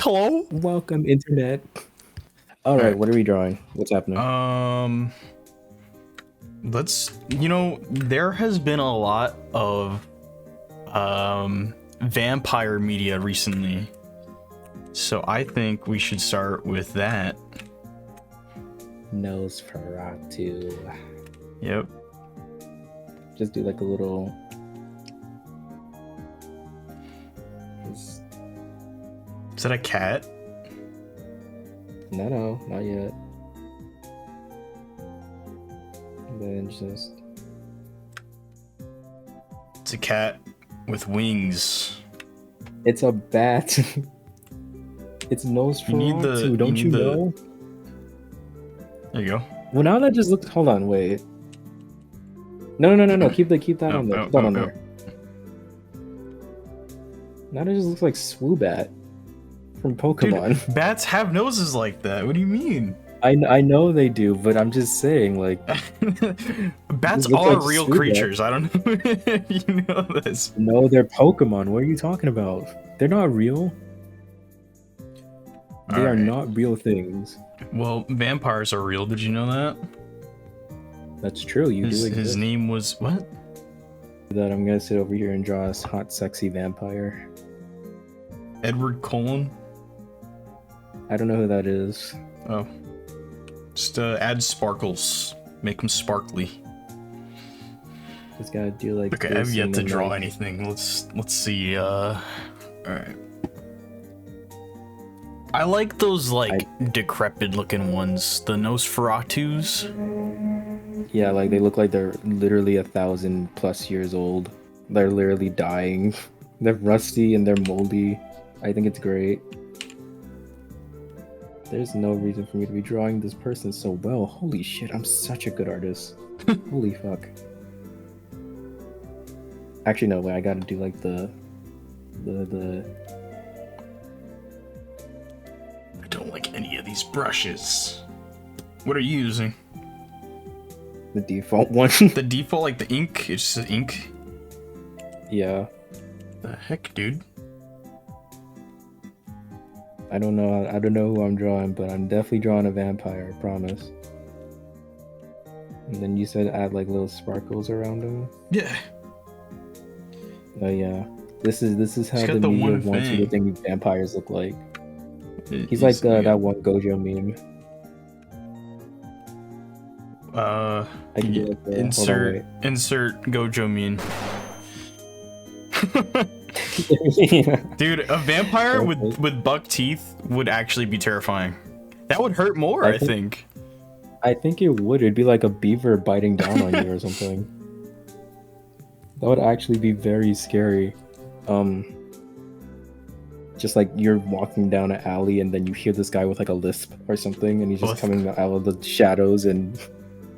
Hello? Welcome, internet. All right, Alright. what are we drawing? What's happening? There has been a lot of vampire media recently. So I think we should start with that. Nosferatu. Yep. Just do like a little. Is that a cat? No, not yet. And then just. It's a cat with wings. It's a bat. It's Nosferatu. Don't you know? There you go. Well, now that just looks. Hold on, wait. No. Keep that on there. Keep that on there. Now it just looks like Swoobat from Pokemon. Dude, bats have noses like that. What do you mean? I know they do, but I'm just saying, like, bats are like real Swoobat. creatures. I don't know if you know this. No, they're Pokemon. What are you talking about? They're not real. They are not real things. Well, vampires are real. Did you know that? That's true. You do exist. His name was what? That I'm gonna sit over here and draw a hot, sexy vampire. Edward Cullen. I don't know who that is. Oh, just add sparkles. Make them sparkly. Just gotta do like. Okay, I've yet to draw anything. Let's see. All right. I like those decrepit looking ones, the Nosferatus. Yeah, like they look like they're literally 1,000+ years old. They're literally dying. They're rusty and they're moldy. I think it's great. There's no reason for me to be drawing this person so well. Holy shit, I'm such a good artist. Holy fuck. Actually, no, wait, I gotta do like the... I don't like any of these brushes. What are you using? The default one. The default, like the ink? It's just ink? Yeah. The heck, dude? I don't know who I'm drawing, but I'm definitely drawing a vampire, I promise. And then you said add like little sparkles around him? Yeah. Oh yeah. This is how the media wants you to think vampires look like. He's like that one Gojo meme. Insert Gojo meme. Dude, a vampire with buck teeth would actually be terrifying. That would hurt more, I think. I think it would. It'd be like a beaver biting down on you or something. That would actually be very scary. Just like you're walking down an alley and then you hear this guy with like a lisp or something, and he's just coming out of the shadows and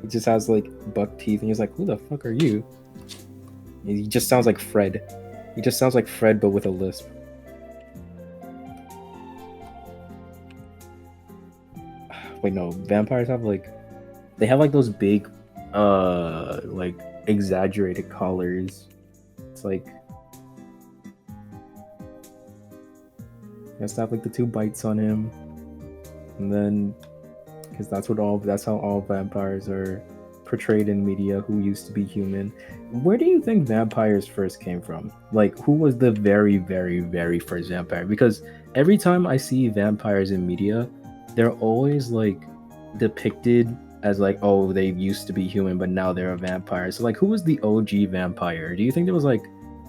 he just has like buck teeth and he's like, who the fuck are you? And he just sounds like Fred. He just sounds like Fred but with a lisp. Wait, no, vampires have they have like those big like exaggerated collars. It's like has to have like the 2 bites on him, and then because that's how all vampires are portrayed in media who used to be human. Where do you think vampires first came from? Like, who was the very, very, very first vampire? Because every time I see vampires in media, they're always like depicted as like, oh, they used to be human but now they're a vampire. So like, who was the OG vampire? Do you think there was like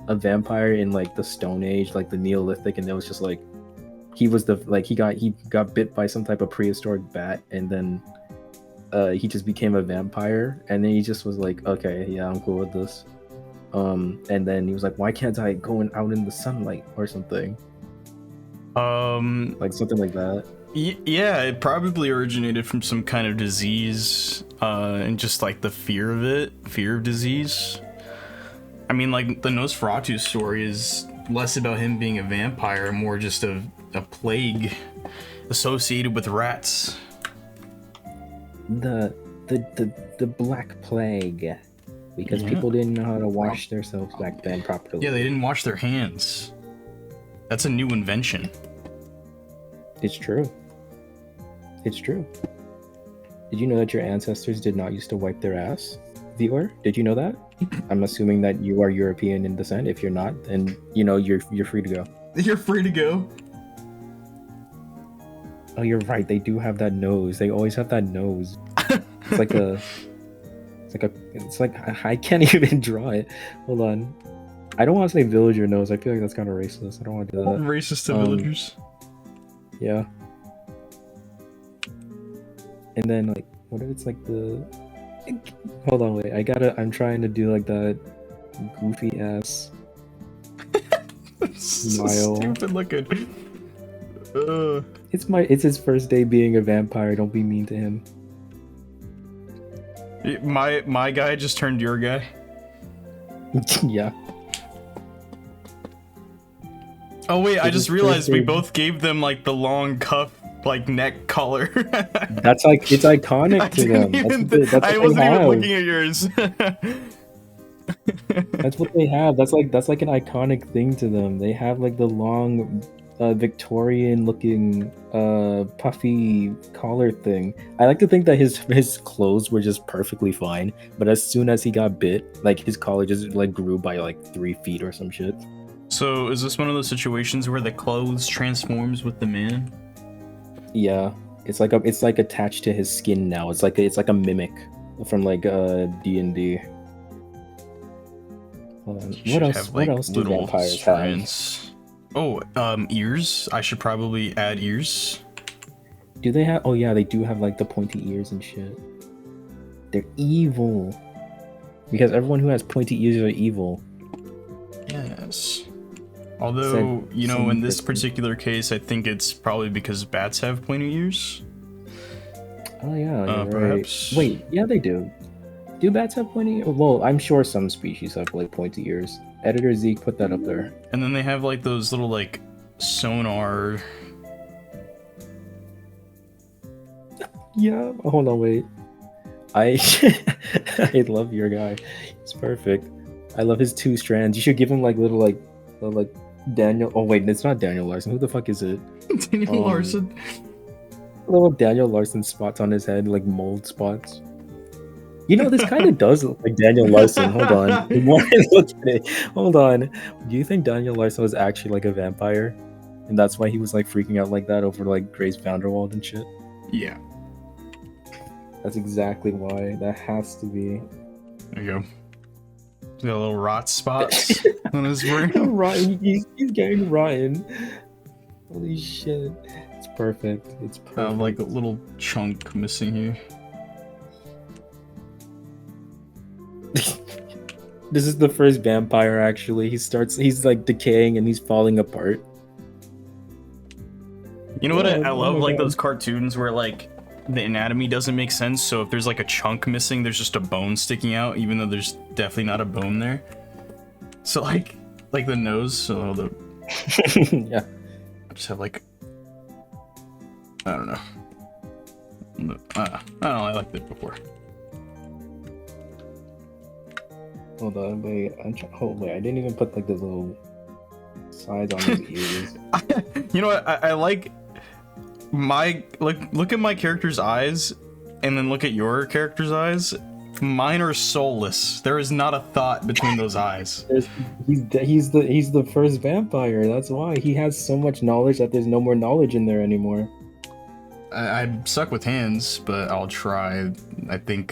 a vampire in like the Stone Age, like the Neolithic, and there was just like he was the he got bit by some type of prehistoric bat, and then he just became a vampire, and then he just was like, okay, yeah, I'm cool with this. And then he was like, why can't I go out in the sunlight or something? Like something like that. Yeah, it probably originated from some kind of disease, and just like the fear of disease. I mean, like the Nosferatu story is less about him being a vampire and more just a plague associated with rats. The Black Plague, because people didn't know how to wash themselves back then properly. Yeah, they didn't wash their hands. That's a new invention. It's true. It's true. Did you know that your ancestors did not used to wipe their ass? Viewer, did you know that? I'm assuming that you are European in descent. If you're not, then you're free to go. You're free to go. Oh, you're right. They do have that nose. They always have that nose. It's like I can't even draw it. Hold on. I don't want to say villager nose. I feel like that's kind of racist. I don't want to do that. Racist to villagers. Yeah. And then like, what if it's like the? Hold on, wait. I'm trying to do like that goofy ass So smile. stupid looking. It's his first day being a vampire. Don't be mean to him. My guy just turned your guy. Yeah. Oh wait, I just realized we birthday. both gave them like the long cuff, like neck collar. That's like it's iconic to them. That's what I they wasn't even have. looking at yours. That's what they have. That's like an iconic thing to them. They have like the long Victorian looking puffy collar thing. I like to think that his clothes were just perfectly fine, but as soon as he got bit, like his collar just like grew by like 3 feet or some shit. So is this one of those situations where the clothes transforms with the man? Yeah, it's like attached to his skin now. It's like a mimic from like D&D. What else do vampires have? Oh, ears. I should probably add ears. Do they have? Oh yeah, they do have like the pointy ears and shit. They're evil. Because everyone who has pointy ears are evil. Yes. Although, in this particular case, I think it's probably because bats have pointy ears. Oh yeah, you're perhaps. Right. Wait, yeah, they do. Do bats have pointy? Well, I'm sure some species have like pointy ears. Editor Zeke put that up there. And then they have like those little like sonar. Yeah. Hold on, wait. I love your guy. It's perfect. I love his 2 strands. You should give him like little Daniel. Oh wait, it's not Daniel Larson. Who the fuck is it? Daniel Larson. Little Daniel Larson spots on his head, like mold spots. This kind of does look like Daniel Larson. Hold on. The more I look at it, hold on. Do you think Daniel Larson was actually like a vampire, and that's why he was like freaking out like that over like Grace Vanderwald and shit? Yeah. That's exactly why. That has to be. There you go. He's got little rot spots on his brain. Ryan, he's getting Ryan. Holy shit. It's perfect. It's perfect. Like a little chunk missing here. This is the first vampire actually. He's like decaying and he's falling apart. You know what I love? Like those cartoons where like the anatomy doesn't make sense, so if there's like a chunk missing, there's just a bone sticking out, even though there's definitely not a bone there. So like the nose, so the yeah. I just have like I don't know. I don't know, I liked it before. Hold on, wait. I didn't even put like the little sides on his ears. You know what? I like my look at my character's eyes, and then look at your character's eyes. Mine are soulless. There is not a thought between those eyes. He's the first vampire. That's why he has so much knowledge that there's no more knowledge in there anymore. I suck with hands, but I'll try. I think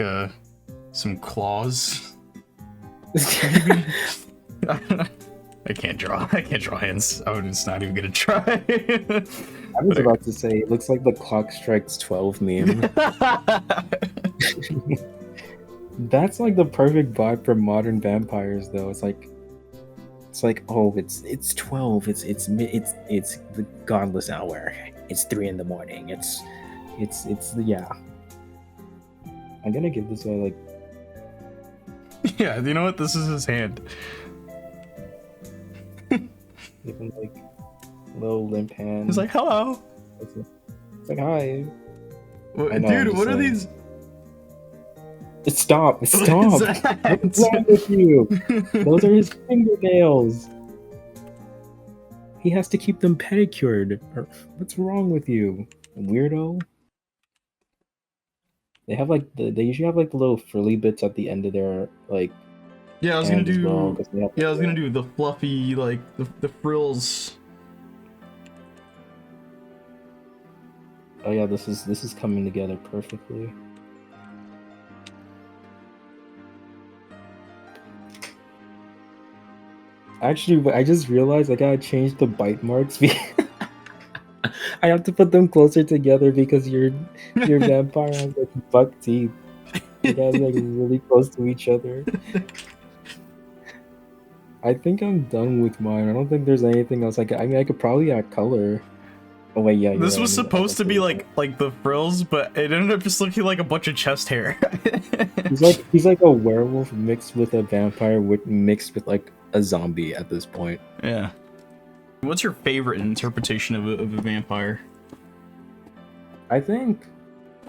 some claws. I can't draw hands. I was not even gonna try. I was about to say, it looks like the clock strikes 12 meme. That's like the perfect vibe for modern vampires, though. It's like, oh, it's 12. It's the godless hour. It's 3 in the morning. It's yeah. I'm gonna give this guy like. Yeah, you know what? This is his hand. Give him like a little limp hand. He's like, hello. It's like, hi. Dude, what are these? Stop! What's wrong with you? Those are his fingernails. He has to keep them pedicured. What's wrong with you, weirdo? They have like they usually have like the little frilly bits at the end of their like Yeah, I was gonna hand as well. do. 'Cause they have, Yeah, I was gonna do the fluffy, like the frills. Oh yeah, this is coming together perfectly. Actually, I just realized I gotta change the bite marks. I have to put them closer together because your vampire has like buck teeth. They gotta be like really close to each other. I think I'm done with mine. I don't think there's anything else I mean, I could probably add color. Oh wait, yeah, you're This right. was supposed to be like the frills, but it ended up just looking like a bunch of chest hair. He's like a werewolf mixed with a vampire mixed with like a zombie at this point. Yeah. What's your favorite interpretation of a vampire? I think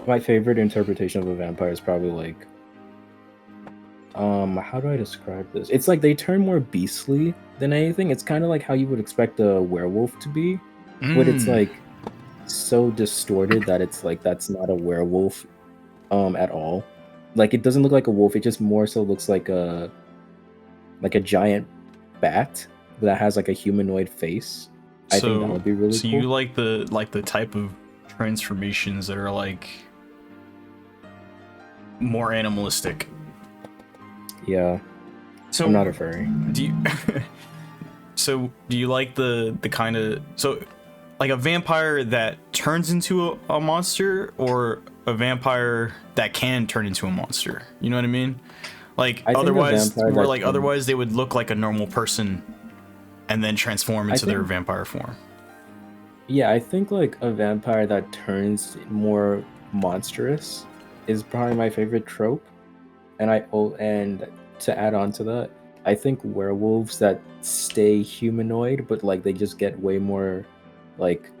my favorite interpretation of a vampire is probably like how do I describe this? It's like they turn more beastly than anything. It's kind of like how you would expect a werewolf to be, but it's like so distorted that it's like that's not a werewolf at all. Like it doesn't look like a wolf, it just more so looks like a giant bat that has like a humanoid face. I think that would be really cool. You like the type of transformations that are like more animalistic. Yeah. So I'm not a furry. Do you So do you like the kind of like a vampire that turns into a monster, or a vampire that can turn into a monster? You know what I mean? Like otherwise they would look like a normal person and then transform into their vampire form. Yeah, I think like a vampire that turns more monstrous is probably my favorite trope. And to add on to that, I think werewolves that stay humanoid but like they just get way more like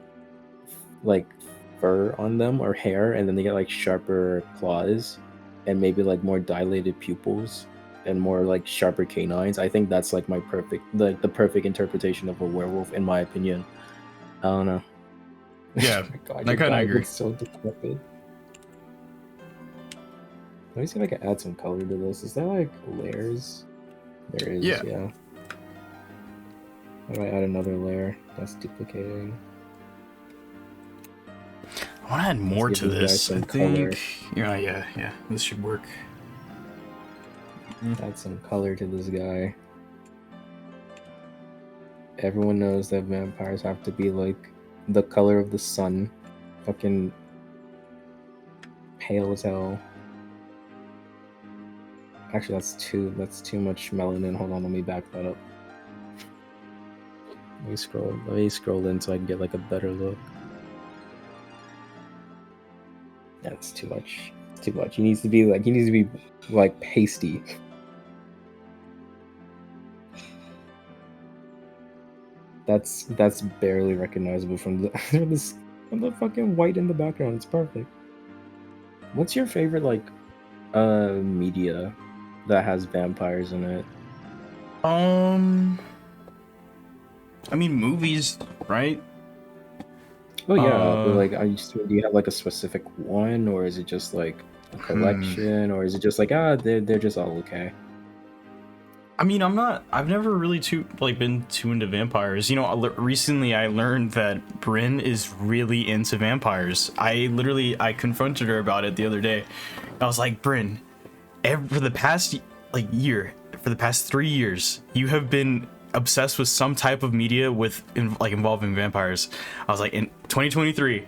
fur on them or hair, and then they get like sharper claws and maybe like more dilated pupils and more like sharper canines. I think that's like the perfect interpretation of a werewolf in my opinion. I don't know. Yeah, oh God, I kind of agree. It's so decrepit. Let me see if I can add some color to this. Is there like layers? There is, yeah. How do I add another layer? That's duplicating. I want to add more to this. I think. Yeah. This should work. Add some color to this guy. Everyone knows that vampires have to be like the color of the sun. Fucking pale as hell. Actually, that's too much melanin. Hold on, let me back that up. Let me scroll in so I can get like a better look. That's too much. It's too much. He needs to be like pasty. That's barely recognizable from the fucking white in the background. It's perfect. What's your favorite like media that has vampires in it? I mean movies, right? Oh yeah, but like, do you have like a specific one, or is it just like a collection, or is it just like they're just all okay? I mean, I've never really been too into vampires. You know, recently I learned that Bryn is really into vampires. I confronted her about it the other day. I was like, Bryn, for the past 3 years, you have been obsessed with some type of media involving vampires. I was like, in 2023,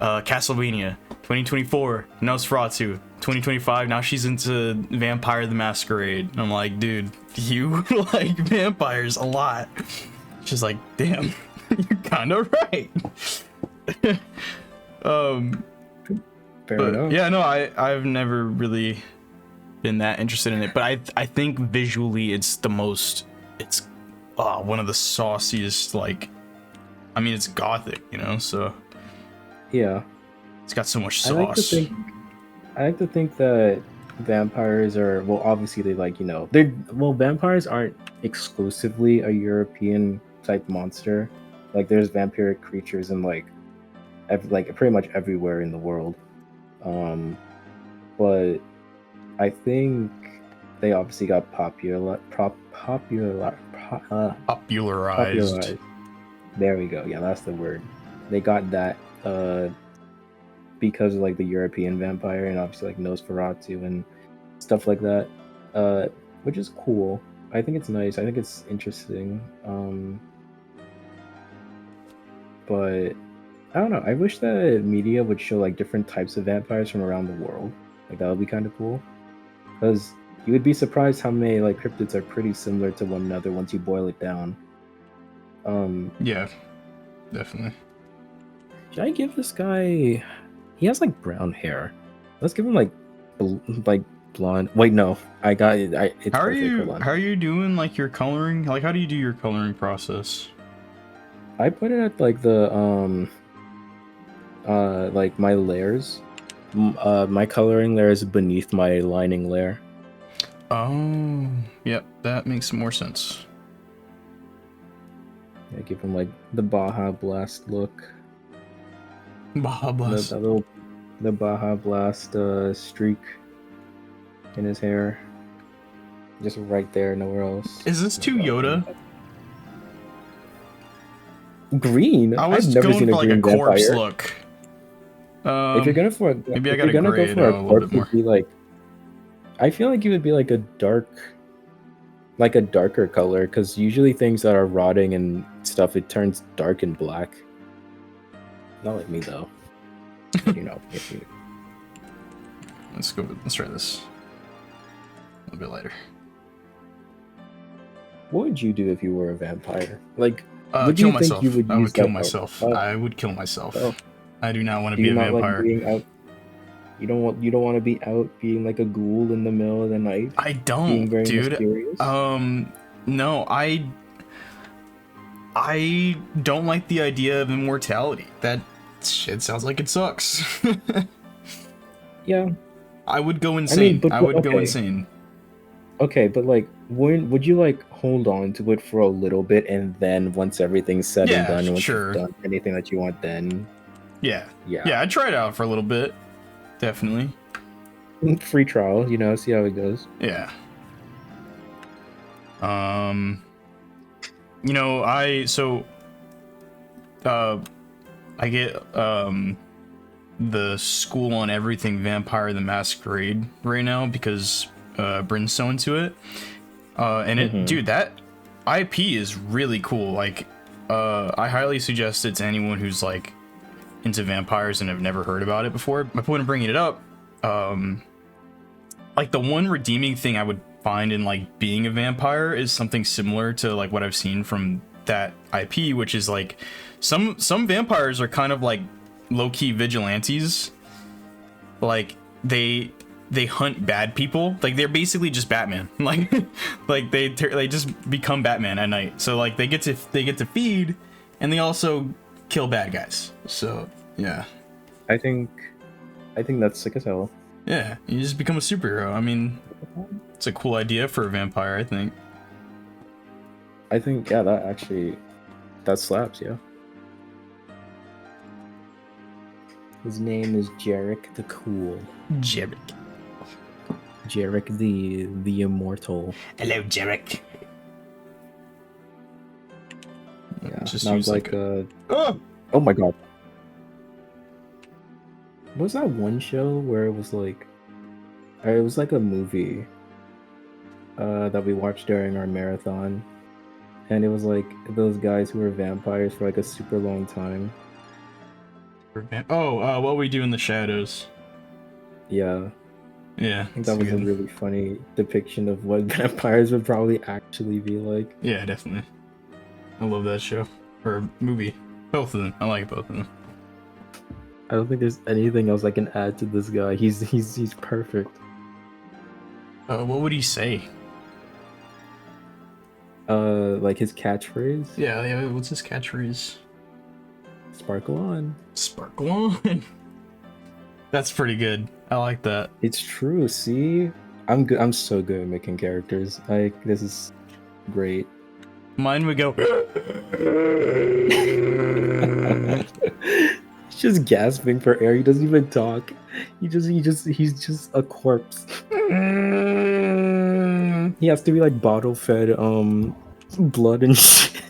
Castlevania. 2024, Nosferatu. 2025, now she's into Vampire the Masquerade. And I'm like, dude, you like vampires a lot. She's like, damn, you're kind of right. Fair enough. Yeah, no, I've never really been that interested in it, but I think visually it's one of the sauciest, like, I mean, it's gothic, you know, so yeah, it's got so much sauce. I like to think that vampires are, well, obviously they like, you know, vampires aren't exclusively a European type monster. Like there's vampiric creatures in like pretty much everywhere in the world. But I think they obviously got Popularized. popularized. There we go. Yeah, that's the word. They got that because of like the European vampire and obviously like Nosferatu and stuff like that, which is cool. I think it's nice. I think it's interesting. But I don't know. I wish that media would show like different types of vampires from around the world. Like that would be kind of cool. Because you would be surprised how many like cryptids are pretty similar to one another once you boil it down. Yeah, definitely. Should I give this guy? He has like brown hair. Let's give him like blonde. Wait, no. I got it. It's How are perfect. Hold you? on. How are you doing? Like your coloring? Like how do you do your coloring process? I put it at like the like my layers. My coloring layer is beneath my lining layer. Oh, yep, that makes more sense. I give him like the Baja Blast look. Baja Blast. The Baja Blast streak in his hair. Just right there, nowhere else. Is this too Yoda? Green? I was I've never going seen for a like green a corpse vampire. look. If you're gonna maybe I if gotta you're gonna gray go it for out a a little corpse, bit more. would be like. I feel like it would be like a darker color, because usually things that are rotting and stuff, it turns dark and black. Not like me though. But, you know. Let's go. Let's try this. A little bit lighter. What would you do if you were a vampire? Like, Kill would you myself. think you would I use would kill that myself. power? I would kill myself. Oh. I do not want to Do be you a not like vampire. being out? You don't want to be out being like a ghoul in the middle of the night. I don't, being very dude. mysterious? No, I don't like the idea of immortality. That shit sounds like it sucks. Yeah. I would go insane. but I would go okay. insane. Okay, but like, would you like hold on to it for a little bit, and then once everything's said and done, once sure. you've done anything that you want, then yeah, I'd try it out for a little bit. Definitely. Free trial, you know, see how it goes. Yeah. You know, I get the School on Everything Vampire the Masquerade right now because Bryn's so into it. And it, dude, that IP is really cool. Like, I highly suggest it to anyone who's like into vampires and have never heard about it before. My point of bringing it up, like the one redeeming thing I would find in like being a vampire is something similar to like what I've seen from that IP, which is like some vampires are kind of like low-key vigilantes. Like they hunt bad people. Like they're basically just Batman. Like they just become Batman at night. So like they get to feed, and they also kill bad guys. So yeah, I think that's sick as hell. Yeah, you just become a superhero. I mean, it's a cool idea for a vampire, I think. Yeah, that slaps, yeah. His name is Jarek the Cool. Jarek the Immortal. Hello, Jarek. Yeah, just sounds use like oh my god. What was that one show where it was like a movie that we watched during our marathon, and it was like those guys who were vampires for like a super long time. What we do in the shadows. Yeah. Yeah, I think that was a really funny depiction of what vampires would probably actually be like. Yeah, definitely. I love that show or movie. Both of them. I like both of them. I don't think there's anything else I can add to this guy. He's perfect. What would he say? Like his catchphrase? Yeah, what's his catchphrase? Sparkle on. Sparkle on. That's pretty good. I like that. It's true. See, I'm good. I'm so good at making characters. Like, this is great. Mine would go. He's just gasping for air. He doesn't even talk. He's just a corpse. He has to be like bottle fed blood and shit.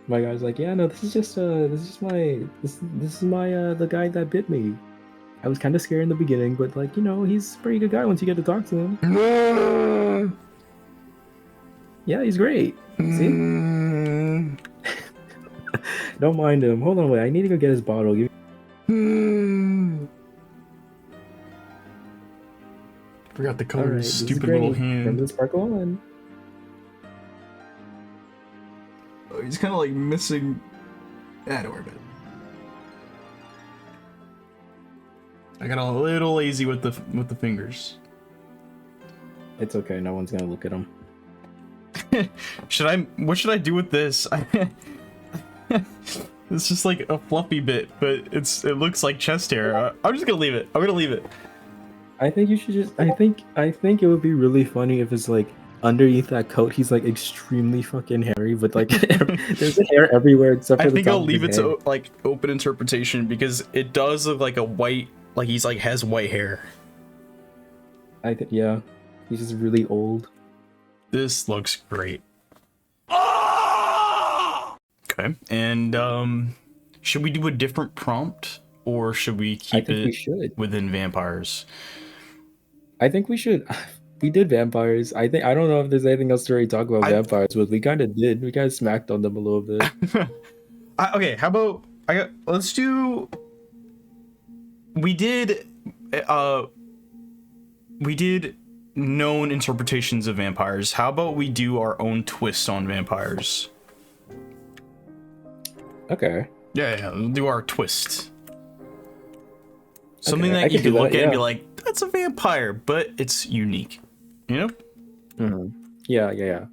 My guy's like, yeah, no, this is my the guy that bit me. I was kind of scared in the beginning, but like, you know, he's a pretty good guy once you get to talk to him. Yeah, he's great. See? Don't mind him. Hold on, wait. I need to go get his bottle. Forgot the color of his this is stupid great. little hand. Remember the sparkle on. Oh, he's kind of like missing. Don't worry about it. I got a little lazy with the fingers. It's okay. No one's gonna look at him. What should I do with this? It's just like a fluffy bit, but it looks like chest hair. I'm just gonna leave it. I'm gonna leave it. I think you should just. I think it would be really funny if it's like underneath that coat, he's like extremely fucking hairy, but like there's hair everywhere except for I the think top I'll of leave his it head. to like open interpretation because it does look like a white, like he's like has white hair. I think yeah, he's just really old. This looks great. Okay, and should we do a different prompt or should we keep we should. within vampires? I think we should. We did vampires. I don't know if there's anything else to really talk about vampires, but we kind of did. We kind of smacked on them a little bit. Okay, how about let's do. We did known interpretations of vampires. How about we do our own twist on vampires? Okay. Yeah, we'll do our twist. Something Okay, that you can look at and be like, that's a vampire, but it's unique. You know? Mm-hmm. Yeah.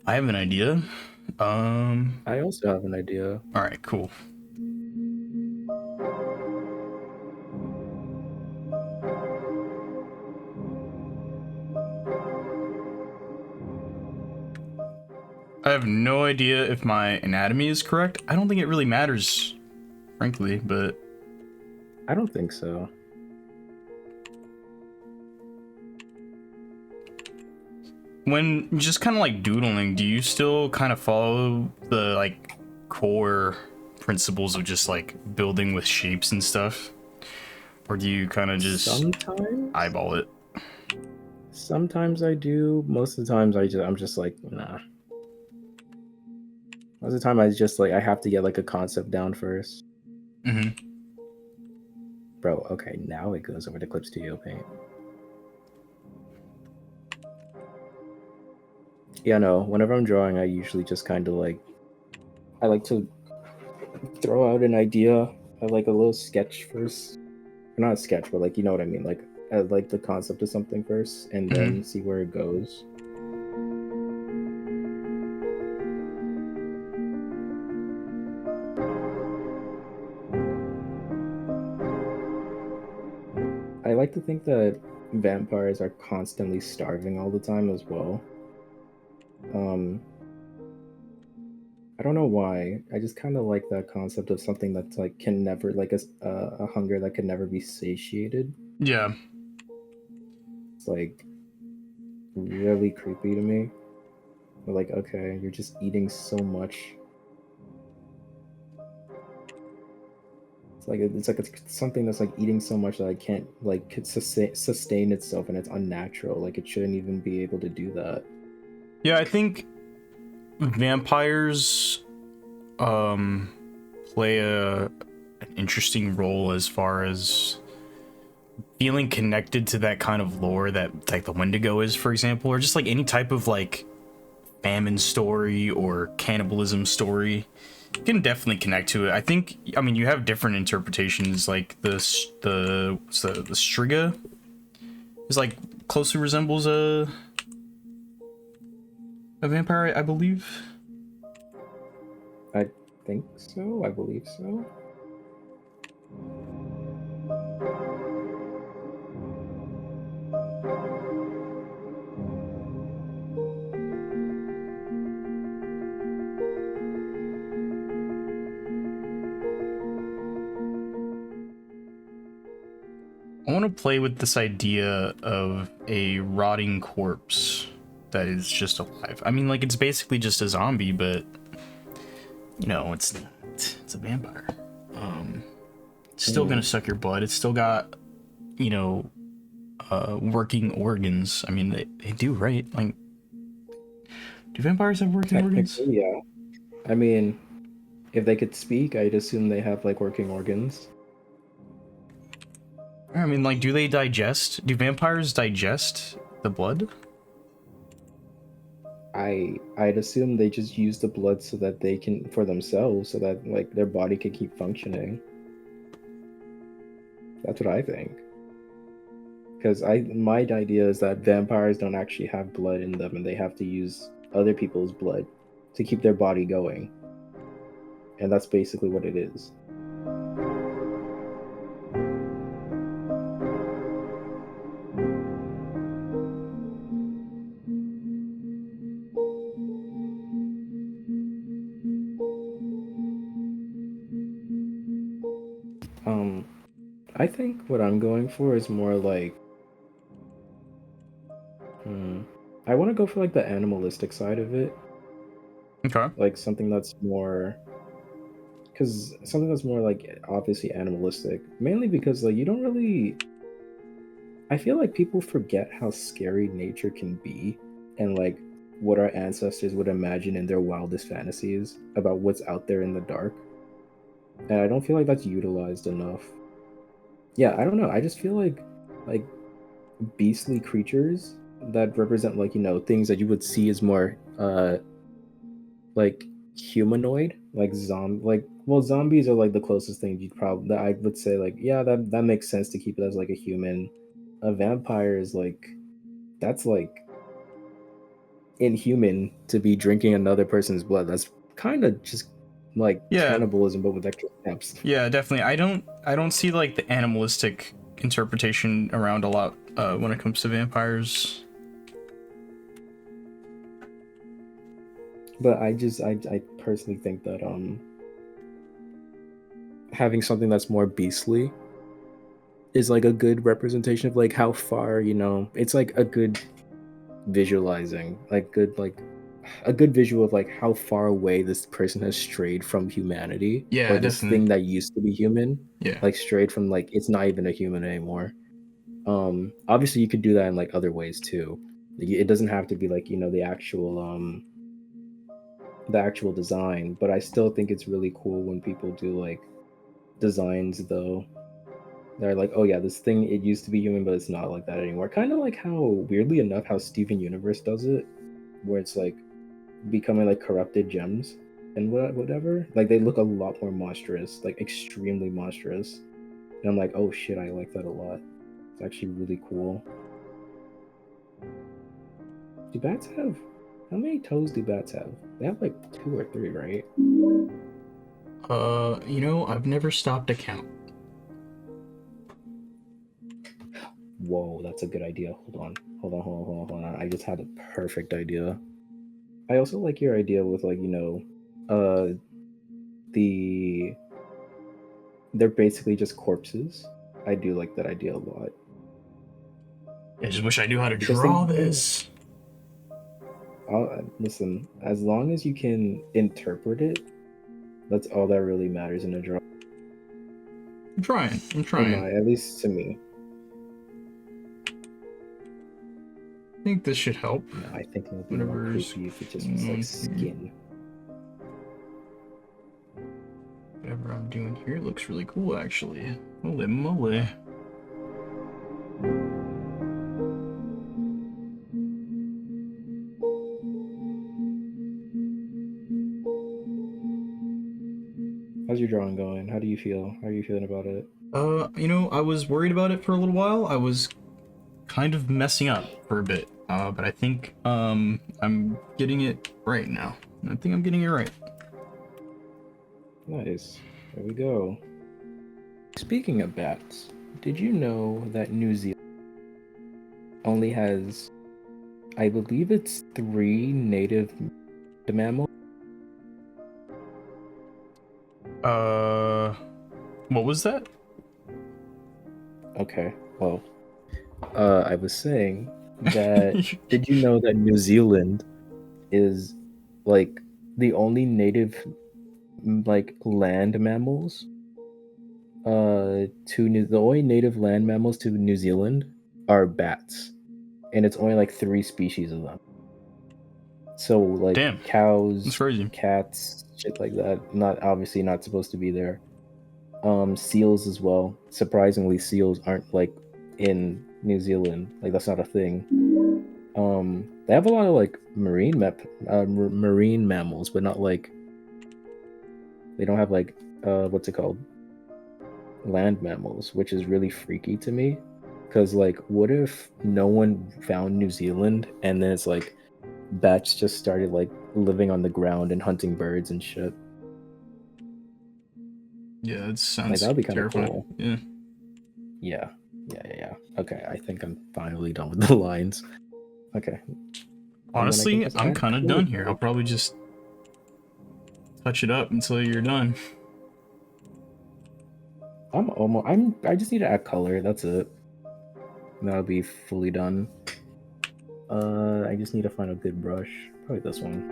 I have an idea. I also have an idea. All right, cool. I have no idea if my anatomy is correct. I don't think it really matters, frankly, but I don't think so. when just kind of like doodling, do you still kind of follow the like core principles of just like building with shapes and stuff? Or do you kind of just sometimes eyeball it? Sometimes I do. Most of the times I'm just like, nah. Most of the time I just like I have to get like a concept down first. Mm-hmm. Bro, okay, now it goes over to Clip Studio Paint. Yeah, no, whenever I'm drawing, I usually just kind of like, I like to throw out an idea. I like a little sketch first. Not a sketch, but like, you know what I mean? Like, I like the concept of something first and then see where it goes. I like to think that vampires are constantly starving all the time as well. I don't know why. I just kind of like that concept of something that's like can never like a hunger that can never be satiated. Yeah. It's like really creepy to me. But like, okay, you're just eating so much. It's something that's like eating so much that I can't like sustain itself, and it's unnatural. Like it shouldn't even be able to do that. Yeah, I think vampires play an interesting role as far as feeling connected to that kind of lore that like the Wendigo is, for example, or just like any type of like famine story or cannibalism story. You can definitely connect to it. I think, I mean, you have different interpretations, like the Striga is like closely resembles a vampire, I believe. I think so. I believe so. want to play with this idea of a rotting corpse that is just alive. I mean, like, it's basically just a zombie, but you know, it's a vampire. It's still gonna suck your blood. It's still got, you know, working organs. I mean, they do, right? Like, do vampires have working organs? Yeah. I mean, if they could speak, I'd assume they have like working organs. I mean, like, do they digest? Do vampires digest the blood? I'd assume they just use the blood so that they can for themselves, so that like their body can keep functioning. That's what I think. Because my idea is that vampires don't actually have blood in them, and they have to use other people's blood to keep their body going. And that's basically what it is. I think what I'm going for is more like, I want to go for like the animalistic side of it, Okay. like something that's more, because something that's more like obviously animalistic, mainly because like you don't really, I feel like people forget how scary nature can be, and like what our ancestors would imagine in their wildest fantasies about what's out there in the dark. And I don't feel like that's utilized enough. Yeah, I don't know. I just feel like beastly creatures that represent like, you know, things that you would see as more like humanoid, like zombies are like the closest thing you'd probably, that I would say like, yeah, that makes sense to keep it as like a human. A vampire is like, that's like inhuman to be drinking another person's blood. That's kind of just like Yeah. cannibalism, but with extra steps. Yeah, definitely. I don't see like the animalistic interpretation around a lot when it comes to vampires. But I personally think that having something that's more beastly is like a good representation of like how far, you know, it's like a good visualizing, like a good visual of like how far away this person has strayed from humanity, or Yeah, this definitely. thing that used to be human, Yeah. like strayed from like it's not even a human anymore. Obviously you could do that in like other ways too. Like, it doesn't have to be like, you know, the actual design, but I still think it's really cool when people do like designs though. They're like, oh yeah, this thing, it used to be human, but it's not like that anymore. Kind of like how, weirdly enough, how Steven Universe does it, where it's like becoming like corrupted gems and whatever. Like they look a lot more monstrous, like extremely monstrous. And I'm like, oh shit, I like that a lot. It's actually really cool. Do bats have, how many toes do bats have? They have like 2 or 3, right? You know, I've never stopped to count. Whoa, that's a good idea. Hold on. I just had a perfect idea. I also like your idea with like, you know, uh the they're basically just corpses. I do like that idea a lot. I just wish I knew how to Because draw this. listen, as long as you can interpret it, that's all that really matters in a drawing. I'm trying. At least to me. I think this should help. No, I think it would be more Whatever's creepy if it just was like skin. Whatever I'm doing here looks really cool, actually. Holy moly. How's your drawing going? How do you feel? How are you feeling about it? You know, I was worried about it for a little while. I was kind of messing up for a bit. But I think, I'm getting it right now. I think I'm getting it right. Nice. There we go. Speaking of bats, did you know that New Zealand only has, I believe it's 3 native mammals? What was that? Okay. Well, I was saying that did you know that New Zealand is like the only native like land mammals the only native land mammals to New Zealand are bats, and it's only like 3 species of them. So like Damn, that's cows, crazy. cats, shit like that. Not obviously not supposed to be there. Seals as well. Surprisingly, seals aren't like in New Zealand. Like that's not a thing. They have a lot of like marine mammals, but not like they don't have like what's it called? Land mammals, which is really freaky to me. Because like, what if no one found New Zealand and then it's like bats just started like living on the ground and hunting birds and shit? Yeah, it Like sounds that would be kind of terrifying. cool. Yeah. Yeah. Okay, I think I'm finally done with the lines. Okay. And then I can Honestly, just I'm add kind of filler done here. I'll footage. probably just touch it up until you're done. I just need to add color, that's it. And that'll be fully done. I just need to find a good brush. Probably this one.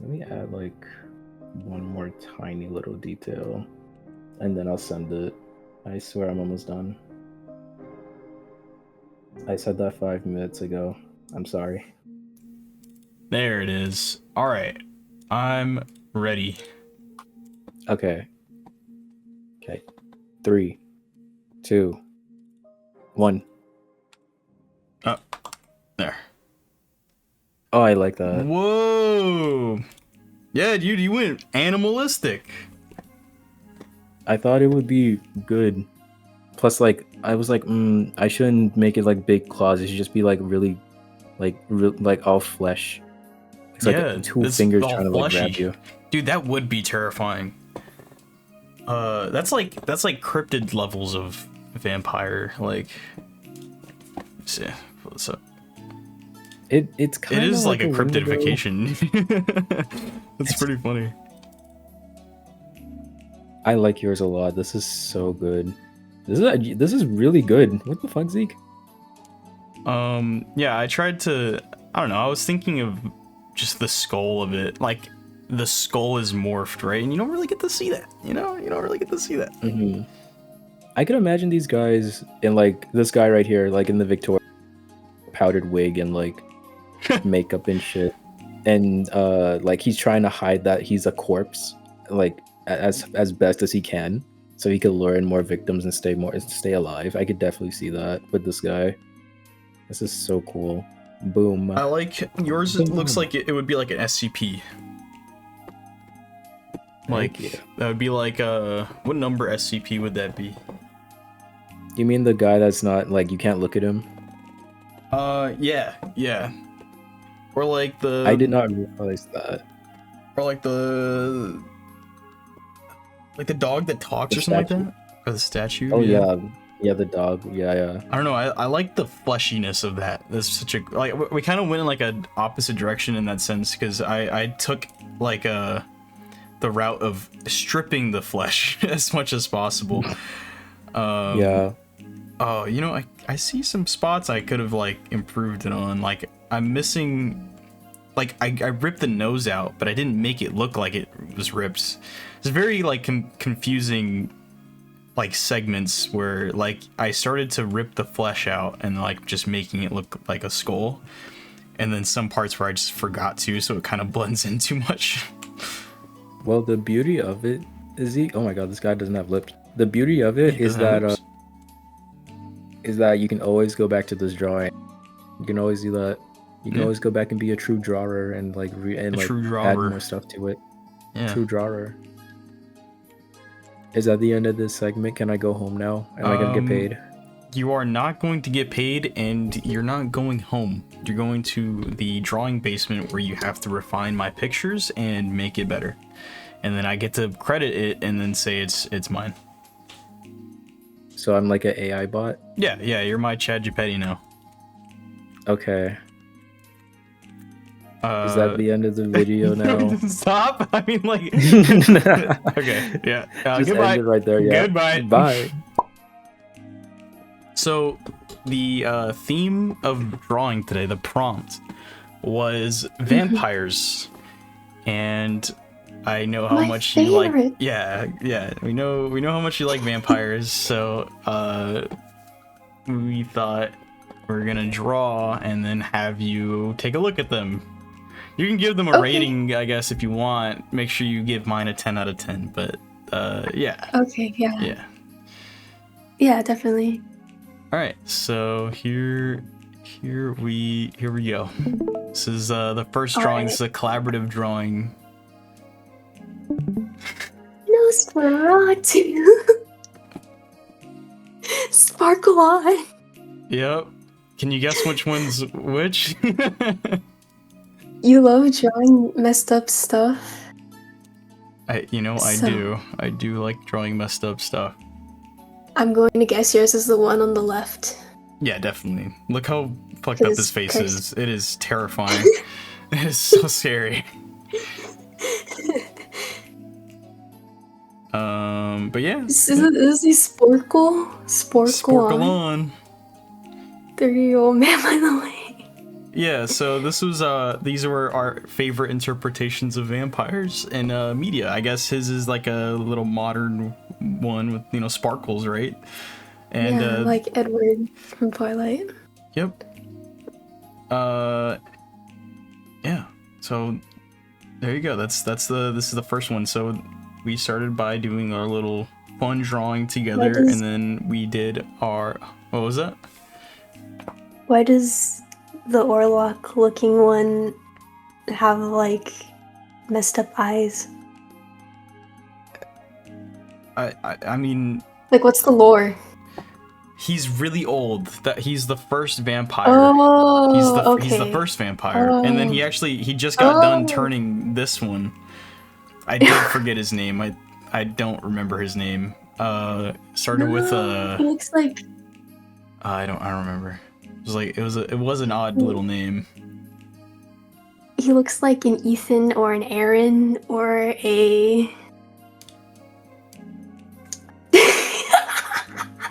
Let me add like one more tiny little detail and then I'll send it. I swear I'm almost done. I said that 5 minutes ago. I'm sorry. There it is. All right, I'm ready. Okay. 3, 2, 1. Oh, there. Oh, I like that. Whoa. Yeah, dude, you went animalistic. I thought it would be good. Plus, like, I was like, I shouldn't make it like big claws. It should just be like really, like all flesh. It's Yeah, like two it's fingers all trying to like grab fleshy. you. Dude, that would be terrifying. That's like cryptid levels of vampire. Like, let's see, what's up? It's kind It of is like a Winnebago. cryptidification. That's pretty funny. I like yours a lot. This is so good. This is really good. What the fuck, Zeke? Yeah, I tried to. I don't know. I was thinking of just the skull of it. Like, the skull is morphed, right? And you don't really get to see that. You don't really get to see that. Mm-hmm. I can imagine these guys in like this guy right here, like in the Victoria powdered wig and like makeup and shit, and like he's trying to hide that he's a corpse, like as best as he can, so he could lure in more victims and stay alive. I could definitely see that with this guy. This is so cool. Boom. I like yours. It looks like it would be like an SCP. Like, that would be like what number SCP would that be? You mean the guy that's not like you can't look at him? Yeah. Or like the. I did not realize that. Or like the dog that talks or something like that. Or the statue. Oh yeah, the dog. Yeah. I don't know. I like the fleshiness of that. That's such a like. We kind of went in like an opposite direction in that sense because I took like the route of stripping the flesh as much as possible. Yeah. Oh, I see some spots I could have like improved it on. Like I'm missing, like I ripped the nose out, but I didn't make it look like it was ripped. It's very like confusing, like segments where like I started to rip the flesh out and like just making it look like a skull, and then some parts where I just forgot to, so it kind of blends in too much. Well, the beauty of it is oh my god, this guy doesn't have lips. The beauty of it is that you can always go back to this drawing. You can always do that. You can always go back and be a true drawer and like add more stuff to it. Yeah. True drawer. Is that the end of this segment? Can I go home now? Am I gonna get paid? You are not going to get paid, and you're not going home. You're going to the drawing basement where you have to refine my pictures and make it better. And then I get to credit it and then say it's mine. So I'm like an AI bot? Yeah, you're my ChatGPT now. Okay. Is that the end of the video now? Stop. I mean, like. Okay. Yeah. Just Goodbye. end it right there. Yeah. Goodbye. Bye. So, the theme of drawing today, the prompt, was vampires, and I know how My much you like. favorite. Yeah. We know how much you like vampires. So, we thought we're gonna draw and then have you take a look at them. You can give them a rating, I guess, if you want. Make sure you give mine a 10 out of 10. But yeah. Okay, yeah. Yeah. Yeah, definitely. All right, so here we go. This is the first drawing. This is a collaborative drawing. Nosferatu. Sparkle on. Yep. Can you guess which one's which? You love drawing messed up stuff. I do. I do like drawing messed up stuff. I'm going to guess yours is the one on the left. Yeah, definitely. Look how fucked up His his face curse. is. It is terrifying. It is so scary. But yeah. Is he Sporkle? Sporkle on. 30-year-old man, by the way. Yeah, so this was these were our favorite interpretations of vampires in media. I guess his is like a little modern one with sparkles, right? And yeah, like Edward from Twilight. Yep. Yeah. So there you go. This is the first one. So we started by doing our little fun drawing together, and then we did our what was that? Why does the Orlok looking one have like messed up eyes? I mean, like, what's the lore? He's really old. That he's the first vampire. Oh, he's the first vampire, and then he just got done turning this one. I did forget his name. I don't remember his name. Started with He looks like I don't remember. It was an odd little name. he looks like an Ethan or an Aaron or a.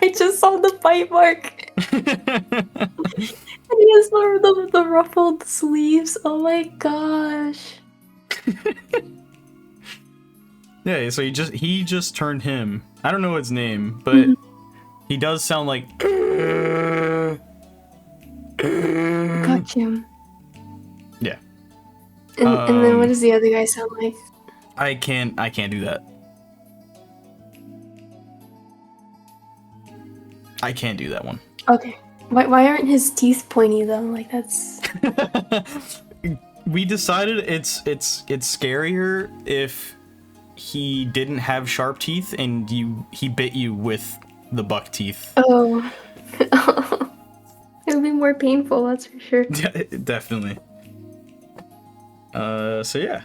I just saw the bite mark. And he has the ruffled sleeves. Oh my gosh. Yeah, so he just turned him. I don't know his name, but he does sound like. Gotcha. Yeah. And then what does the other guy sound like? I can't do that. I can't do that one. Okay. Why aren't his teeth pointy though? Like that's. We decided it's scarier if he didn't have sharp teeth and he bit you with the buck teeth. Oh. It'll be more painful, that's for sure. Yeah, definitely. So yeah.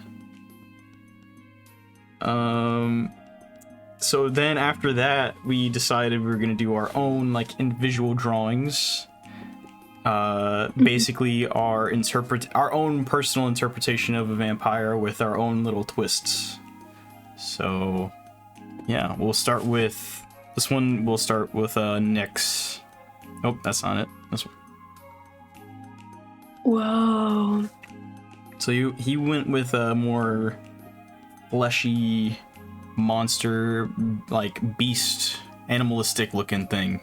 So then after that, we decided we were gonna do our own like individual drawings. Basically our own personal interpretation of a vampire with our own little twists. So yeah, we'll start with this one. We'll start with Nyx. Oh, that's not it. This one. Whoa. So he went with a more fleshy monster, like beast, animalistic looking thing.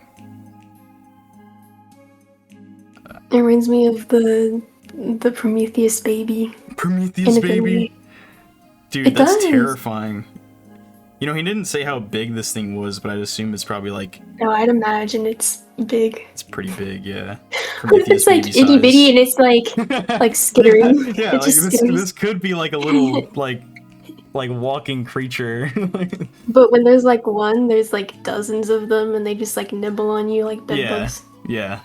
It reminds me of the Prometheus baby. Prometheus baby? Movie. Dude, it that's does. terrifying. He didn't say how big this thing was, but I'd assume it's probably like... No, I'd imagine it's big. It's pretty big, yeah. What if it's like itty bitty and it's like scary? Yeah, like this could be like a little like walking creature. But when there's like one, there's like dozens of them and they just like nibble on you like bed bugs. Yeah.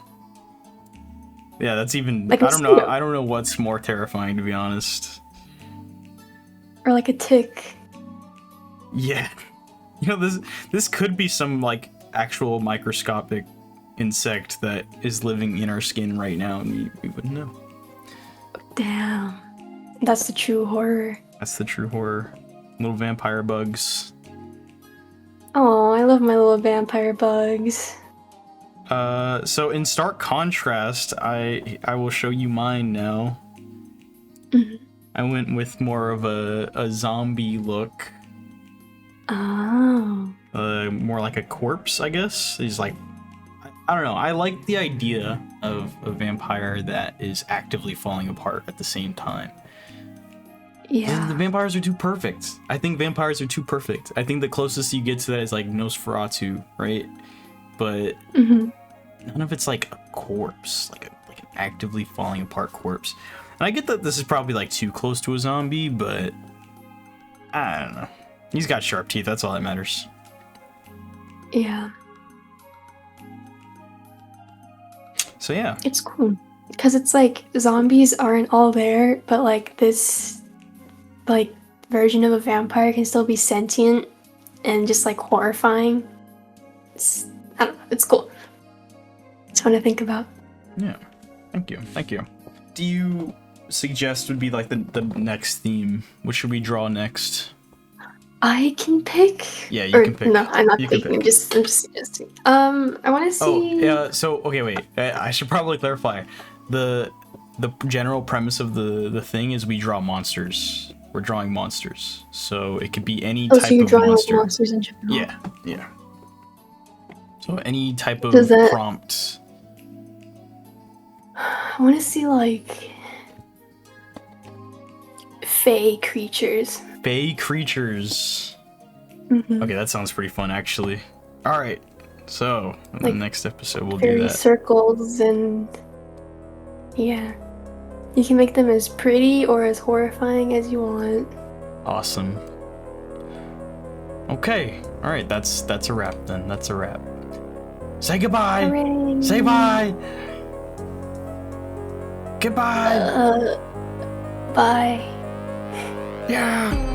Yeah, that's even like I don't know what's more terrifying, to be honest. Or like a tick. Yeah. This could be some like actual microscopic insect that is living in our skin right now and we wouldn't know. Damn. That's the true horror. That's the true horror. Little vampire bugs. Oh, I love my little vampire bugs. So in stark contrast, I will show you mine now. Mhm. I went with more of a zombie look. Oh. More like a corpse, I guess. He's like, I don't know. I like the idea of a vampire that is actively falling apart at the same time. Yeah. The vampires are too perfect. I think vampires are too perfect. I think the closest you get to that is like Nosferatu, right? But Mhm. none of it's like a corpse, like an actively falling apart corpse. And I get that this is probably like too close to a zombie, but I don't know. He's got sharp teeth. That's all that matters. Yeah. So yeah. It's cool. Because it's like zombies aren't all there, but like this like version of a vampire can still be sentient and just like horrifying. I don't know, it's cool. It's fun to think about. Yeah. Thank you. Thank you. Do you suggest would be like the next theme? What should we draw next? I can pick. Yeah, you can pick. No, I'm not You can picking. pick. I'm just suggesting. I want to see. Oh, yeah. So okay, wait. I should probably clarify. The general premise of the thing is we draw monsters. We're drawing monsters, so it could be any Oh, type so you're of drawing monster. like monsters in general. Yeah, yeah. So any type of Does that- prompt. I want to see like fey creatures. Fey creatures. Mhm. Okay, that sounds pretty fun, actually. All right, so in Like the next episode we'll do Fairy that. circles and yeah, you can make them as pretty or as horrifying as you want. Awesome. Okay, all right, that's a wrap then. That's a wrap. Say goodbye. Hooray. Say bye. Goodbye. Bye. Yeah.